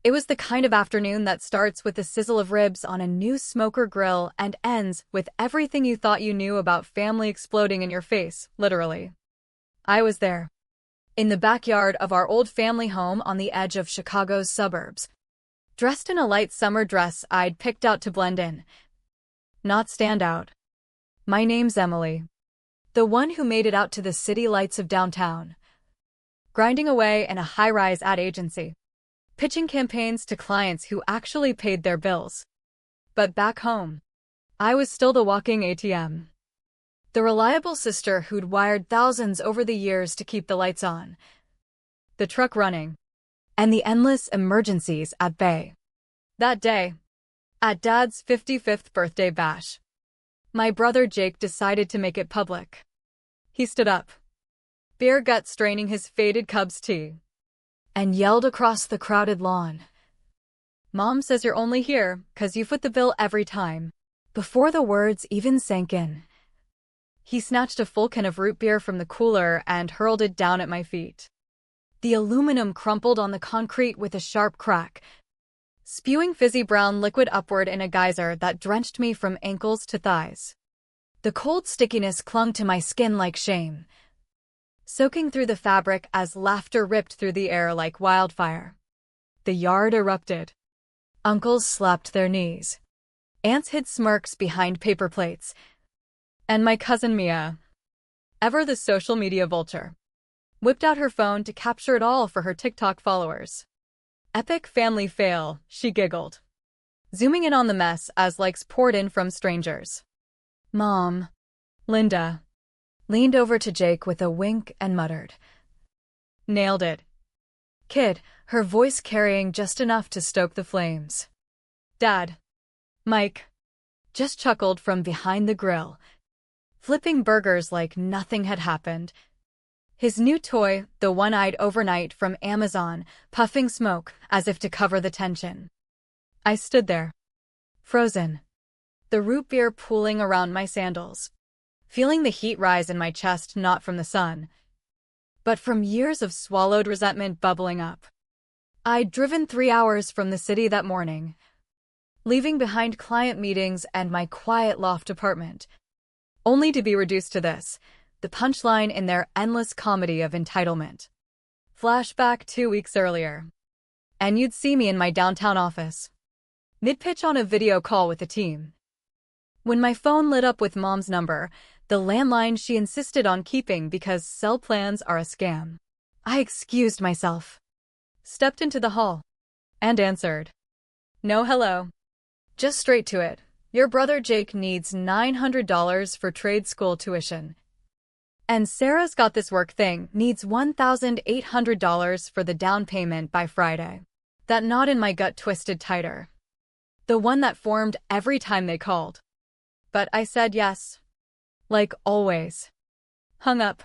It was the kind of afternoon that starts with the sizzle of ribs on a new smoker grill and ends with everything you thought you knew about family exploding in your face, literally. I was there, in the backyard of our old family home on the edge of Chicago's suburbs, dressed in a light summer dress I'd picked out to blend in, not stand out. My name's Emily, the one who made it out to the city lights of downtown, grinding away in a high-rise ad agency, pitching campaigns to clients who actually paid their bills. But back home, I was still the walking ATM. The reliable sister who'd wired thousands over the years to keep the lights on, the truck running, and the endless emergencies at bay. That day, at Dad's 55th birthday bash, my brother Jake decided to make it public. He stood up, beer gut straining his faded Cubs tee, and yelled across the crowded lawn, "Mom says you're only here 'cause you foot the bill every time." Before the words even sank in, he snatched a full can of root beer from the cooler and hurled it down at my feet. The aluminum crumpled on the concrete with a sharp crack, spewing fizzy brown liquid upward in a geyser that drenched me from ankles to thighs. The cold stickiness clung to my skin like shame, soaking through the fabric as laughter ripped through the air like wildfire. The yard erupted. Uncles slapped their knees. Aunts hid smirks behind paper plates. And my cousin Mia, ever the social media vulture, whipped out her phone to capture it all for her TikTok followers. "Epic family fail," she giggled, zooming in on the mess as likes poured in from strangers. Mom, Linda, leaned over to Jake with a wink and muttered, "Nailed it, kid," her voice carrying just enough to stoke the flames. Dad, Mike, just chuckled from behind the grill, flipping burgers like nothing had happened. His new toy, the one I'd overnight from Amazon, puffing smoke as if to cover the tension. I stood there, frozen, the root beer pooling around my sandals, feeling the heat rise in my chest not from the sun, but from years of swallowed resentment bubbling up. I'd driven 3 hours from the city that morning, leaving behind client meetings and my quiet loft apartment, only to be reduced to this, the punchline in their endless comedy of entitlement. Flashback 2 weeks earlier, and you'd see me in my downtown office, mid-pitch on a video call with the team. When my phone lit up with Mom's number, the landline she insisted on keeping because cell plans are a scam, I excused myself, stepped into the hall, and answered. "No hello. Just straight to it. Your brother Jake needs $900 for trade school tuition. And Sarah's got this work thing, needs $1,800 for the down payment by Friday." That knot in my gut twisted tighter, the one that formed every time they called. But I said yes, like always. Hung up,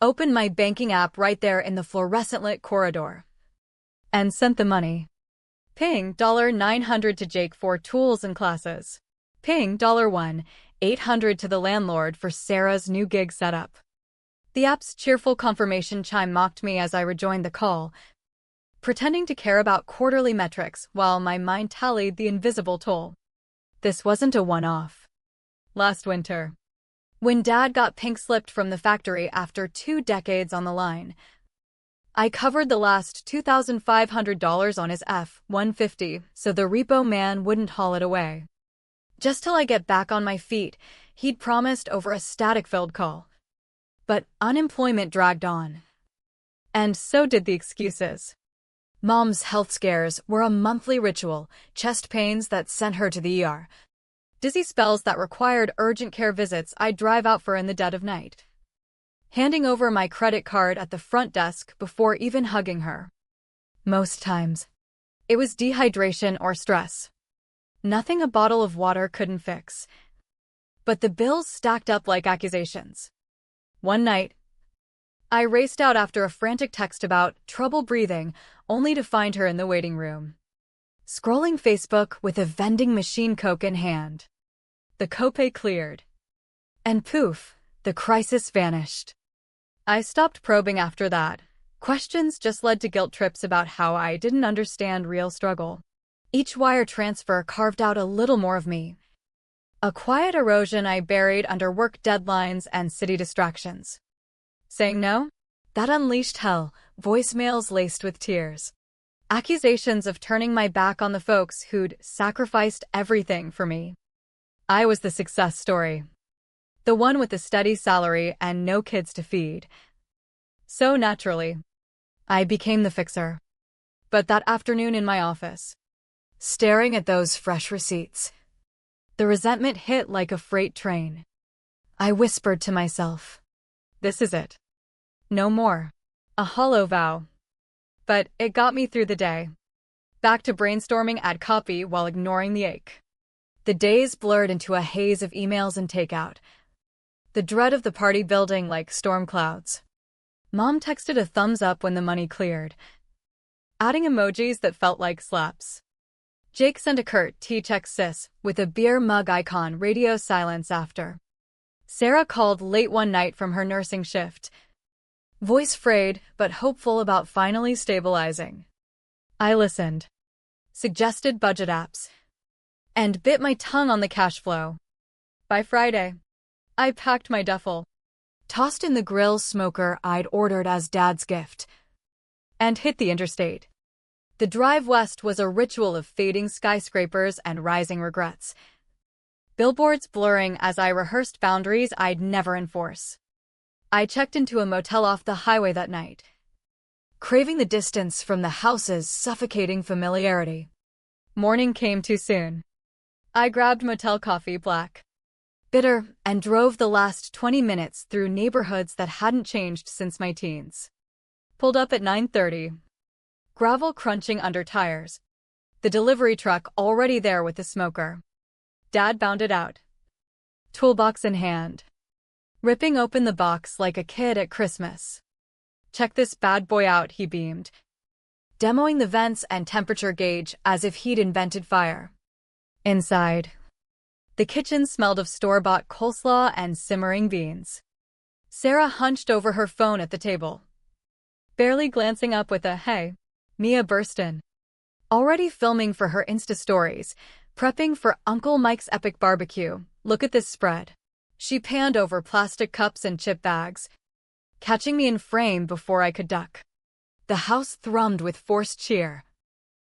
opened my banking app right there in the fluorescent-lit corridor, and sent the money. Ping $900 to Jake for tools and classes. Ping $1,800 to the landlord for Sarah's new gig setup. The app's cheerful confirmation chime mocked me as I rejoined the call, pretending to care about quarterly metrics while my mind tallied the invisible toll. This wasn't a one-off. Last winter, when Dad got pink-slipped from the factory after 2 decades on the line, I covered the last $2,500 on his F-150 so the repo man wouldn't haul it away. Just till I get back on my feet, he'd promised over a static-filled call. But unemployment dragged on. And so did the excuses. Mom's health scares were a monthly ritual, chest pains that sent her to the ER, dizzy spells that required urgent care visits I'd drive out for in the dead of night, handing over my credit card at the front desk before even hugging her. Most times, it was dehydration or stress. Nothing a bottle of water couldn't fix. But the bills stacked up like accusations. One night, I raced out after a frantic text about trouble breathing, only to find her in the waiting room, scrolling Facebook with a vending machine Coke in hand. The copay cleared. And poof, the crisis vanished. I stopped probing after that, Questions just led to guilt trips about how I didn't understand real struggle. Each wire transfer carved out a little more of me. A quiet erosion I buried under work deadlines and city distractions. Saying no? That unleashed hell, voicemails laced with tears. Accusations of turning my back on the folks who'd sacrificed everything for me. I was the success story. The one with the steady salary and no kids to feed. So naturally, I became the fixer. But that afternoon in my office, staring at those fresh receipts, the resentment hit like a freight train. I whispered to myself, "This is it. No more." A hollow vow. But it got me through the day. Back to brainstorming ad copy while ignoring the ache. The days blurred into a haze of emails and takeout. The dread of the party building like storm clouds. Mom texted a thumbs up when the money cleared, adding emojis that felt like slaps. Jake sent a curt T-check sis with a beer mug icon, radio silence after. Sarah called late one night from her nursing shift, voice frayed but hopeful about finally stabilizing. I listened, suggested budget apps, and bit my tongue on the cash flow. By Friday, I packed my duffel, tossed in the grill smoker I'd ordered as Dad's gift, and hit the interstate. The drive west was a ritual of fading skyscrapers and rising regrets. Billboards blurring as I rehearsed boundaries I'd never enforce. I checked into a motel off the highway that night, craving the distance from the house's suffocating familiarity. Morning came too soon. I grabbed motel coffee black, bitter, and drove the last 20 minutes through neighborhoods that hadn't changed since my teens. Pulled up at 9:30. Gravel crunching under tires. The delivery truck already there with the smoker. Dad bounded out, toolbox in hand, ripping open the box like a kid at Christmas. "Check this bad boy out," he beamed, demoing the vents and temperature gauge as if he'd invented fire. Inside, the kitchen smelled of store-bought coleslaw and simmering beans. Sarah hunched over her phone at the table, barely glancing up with a "Hey." Mia burst in, already filming for her Insta stories, prepping for Uncle Mike's epic barbecue. "Look at this spread." She panned over plastic cups and chip bags, catching me in frame before I could duck. The house thrummed with forced cheer,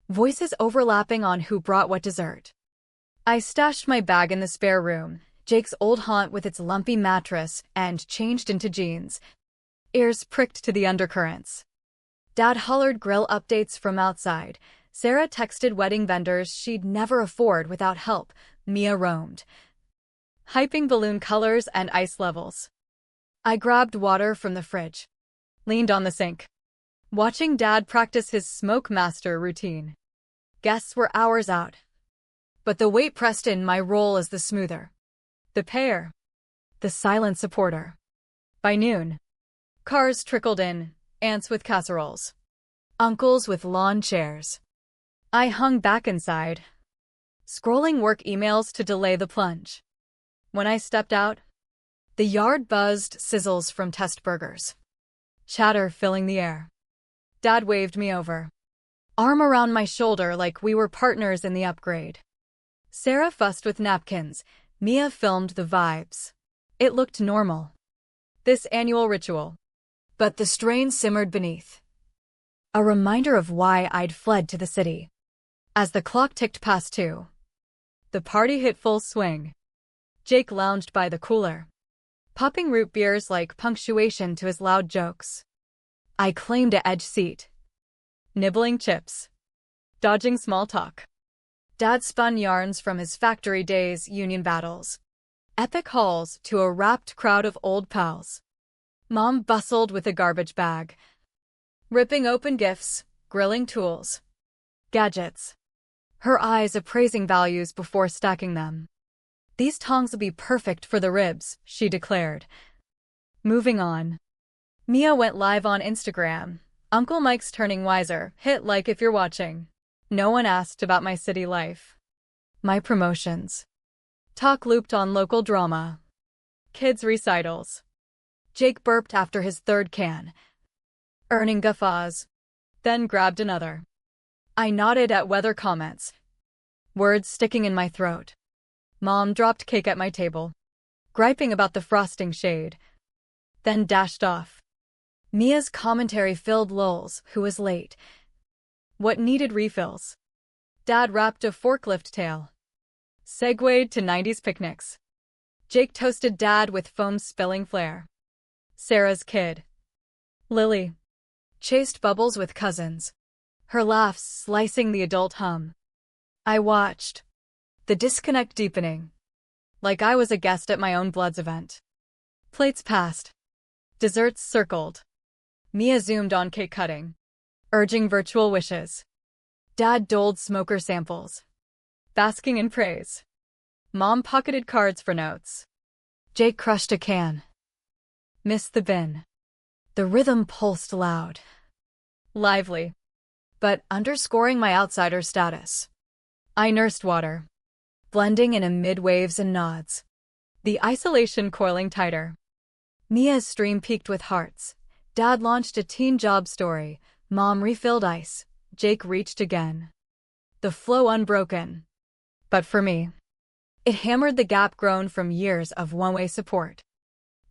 voices overlapping on who brought what dessert. I stashed my bag in the spare room, Jake's old haunt with its lumpy mattress, and changed into jeans, ears pricked to the undercurrents. Dad hollered grill updates from outside. Sarah texted wedding vendors she'd never afford without help. Mia roamed, hyping balloon colors and ice levels. I grabbed water from the fridge, leaned on the sink, watching Dad practice his smoke master routine. Guests were hours out, but the weight pressed in my role as the smoother, the payer, the silent supporter. By noon, cars trickled in, aunts with casseroles, uncles with lawn chairs. I hung back inside, scrolling work emails to delay the plunge. When I stepped out, the yard buzzed sizzles from test burgers, chatter filling the air. Dad waved me over, arm around my shoulder like we were partners in the upgrade. Sarah fussed with napkins. Mia filmed the vibes. It looked normal, this annual ritual. But the strain simmered beneath, a reminder of why I'd fled to the city. As the clock ticked past 2, the party hit full swing. Jake lounged by the cooler, popping root beers like punctuation to his loud jokes. I claimed an edge seat, nibbling chips, dodging small talk. Dad spun yarns from his factory days, union battles, epic hauls to a rapt crowd of old pals. Mom bustled with a garbage bag, ripping open gifts, grilling tools, gadgets, her eyes appraising values before stacking them. "These tongs will be perfect for the ribs," she declared. Moving on. Mia went live on Instagram. Uncle Mike's turning wiser, hit like if you're watching. No one asked about my city life, my promotions. Talk looped on local drama, kids' recitals. Jake burped after his third can, earning guffaws, then grabbed another. I nodded at weather comments, words sticking in my throat. Mom dropped cake at my table, griping about the frosting shade, then dashed off. Mia's commentary filled lulls. Who was late? What needed refills? Dad wrapped a forklift tale. Segued to 90s picnics. Jake toasted Dad with foam spilling flair. Sarah's kid, Lily, chased bubbles with cousins, her laughs slicing the adult hum. I watched, the disconnect deepening, like I was a guest at my own Bloods event. Plates passed. Desserts circled. Mia zoomed on cake cutting, urging virtual wishes. Dad doled smoker samples, basking in praise. Mom pocketed cards for notes. Jake crushed a can. Missed the bin. The rhythm pulsed loud. Lively, but underscoring my outsider status. I nursed water, blending in amid waves and nods. The isolation coiling tighter. Mia's stream peaked with hearts. Dad launched a teen job story. Mom refilled ice. Jake reached again. The flow unbroken. But for me, it hammered the gap grown from years of one-way support.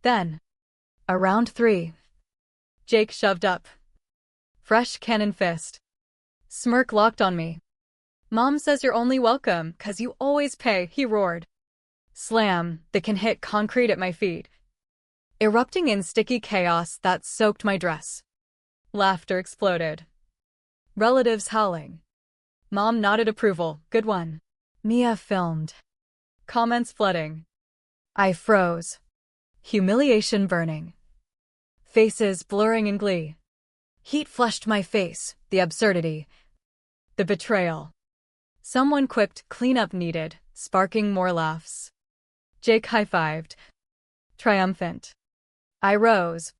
Then, around 3, Jake shoved up. Fresh cannon fist. Smirk locked on me. Mom says you're only welcome 'cause you always pay, he roared. Slam that can hit concrete at my feet, erupting in sticky chaos that soaked my dress. Laughter exploded. Relatives howling. Mom nodded approval. Good one. Mia filmed. Comments flooding. I froze. Humiliation burning. Faces blurring in glee. Heat flushed my face. The absurdity. The betrayal. Someone quipped, cleanup needed, sparking more laughs. Jake high-fived. Triumphant. I rose.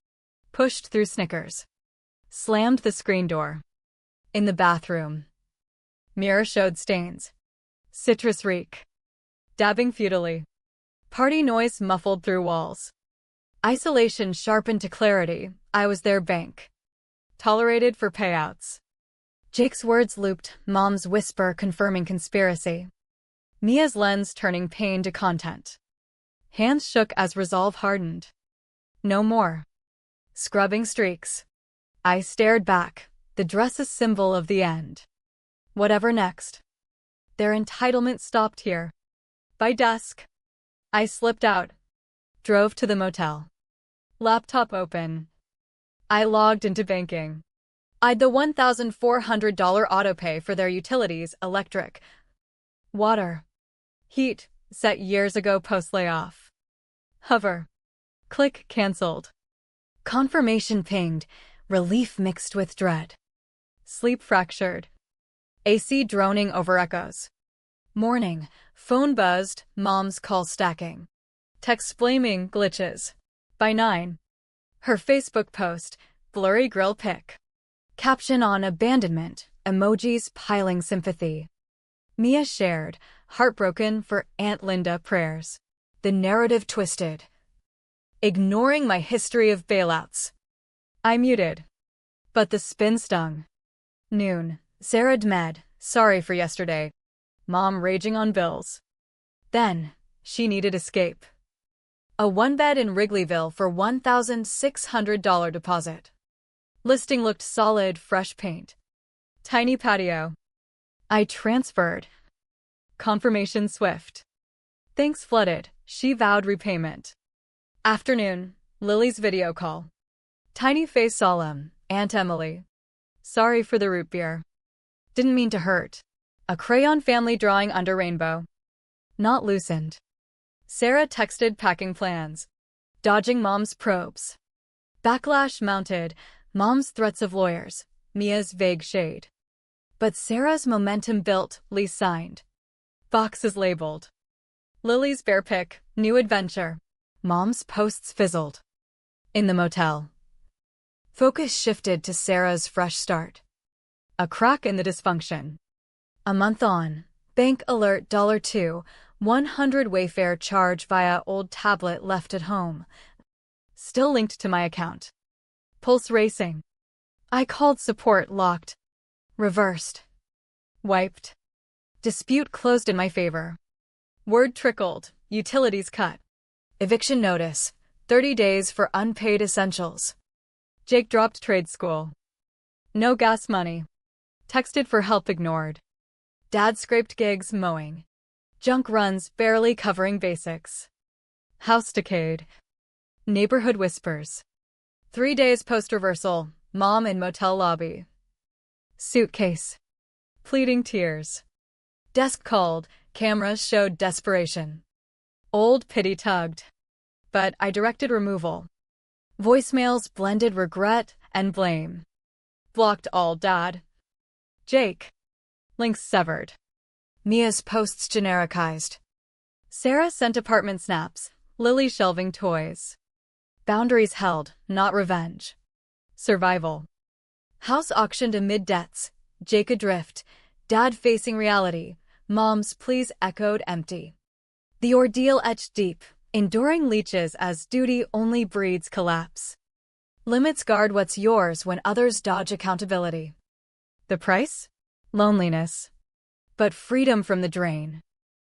Pushed through snickers. Slammed the screen door. In the bathroom. Mirror showed stains. Citrus reek. Dabbing futilely. Party noise muffled through walls. Isolation sharpened to clarity. I was their bank. Tolerated for payouts. Jake's words looped, Mom's whisper confirming conspiracy. Mia's lens turning pain to content. Hands shook as resolve hardened. No more. Scrubbing streaks. I stared back, the dress a symbol of the end. Whatever next. Their entitlement stopped here. By dusk, I slipped out. Drove to the motel. Laptop open. I logged into banking. I'd the $1,400 autopay for their utilities, electric, water, heat, set years ago post-layoff. Hover. Click canceled. Confirmation pinged, relief mixed with dread. Sleep fractured. AC droning over echoes. Morning. Phone buzzed, Mom's call stacking. Text flaming, glitches. By 9. Her Facebook post, blurry grill pic. Caption on abandonment, emojis piling sympathy. Mia shared, heartbroken for Aunt Linda prayers. The narrative twisted. Ignoring my history of bailouts. I muted. But the spin stung. Noon. Sarah Dmed, sorry for yesterday. Mom raging on bills. Then, she needed escape. A one-bed in Wrigleyville for $1,600 deposit. Listing looked solid, fresh paint. Tiny patio. I transferred. Confirmation swift. Thanks flooded, she vowed repayment. Afternoon, Lily's video call. Tiny face solemn, Aunt Emily. Sorry for the root beer. Didn't mean to hurt. A crayon family drawing under rainbow. Not loosened. Sarah texted packing plans. Dodging Mom's probes. Backlash mounted, Mom's threats of lawyers, Mia's vague shade. But Sarah's momentum built, lease signed. Boxes labeled. Lily's bear pic, new adventure. Mom's posts fizzled. In the motel. Focus shifted to Sarah's fresh start. A crack in the dysfunction. A month on, bank alert $2, 100 Wayfair charge via old tablet left at home. Still linked to my account. Pulse racing. I called support, locked. Reversed. Wiped. Dispute closed in my favor. Word trickled, utilities cut. Eviction notice, 30 days for unpaid essentials. Jake dropped trade school. No gas money. Texted for help ignored. Dad scraped gigs mowing. Junk runs barely covering basics. House decayed. Neighborhood whispers. 3 days post-reversal, mom in motel lobby. Suitcase. Pleading tears. Desk called, cameras showed desperation. Old pity tugged. But I directed removal. Voicemails blended regret and blame. Blocked all dad. Jake. Links severed. Mia's posts genericized. Sarah sent apartment snaps, Lily shelving toys. Boundaries held, not revenge. Survival. House auctioned amid debts, Jake adrift, dad facing reality, mom's pleas echoed empty. The ordeal etched deep, enduring leeches as duty only breeds collapse. Limits guard what's yours when others dodge accountability. The price? Loneliness. But freedom from the drain.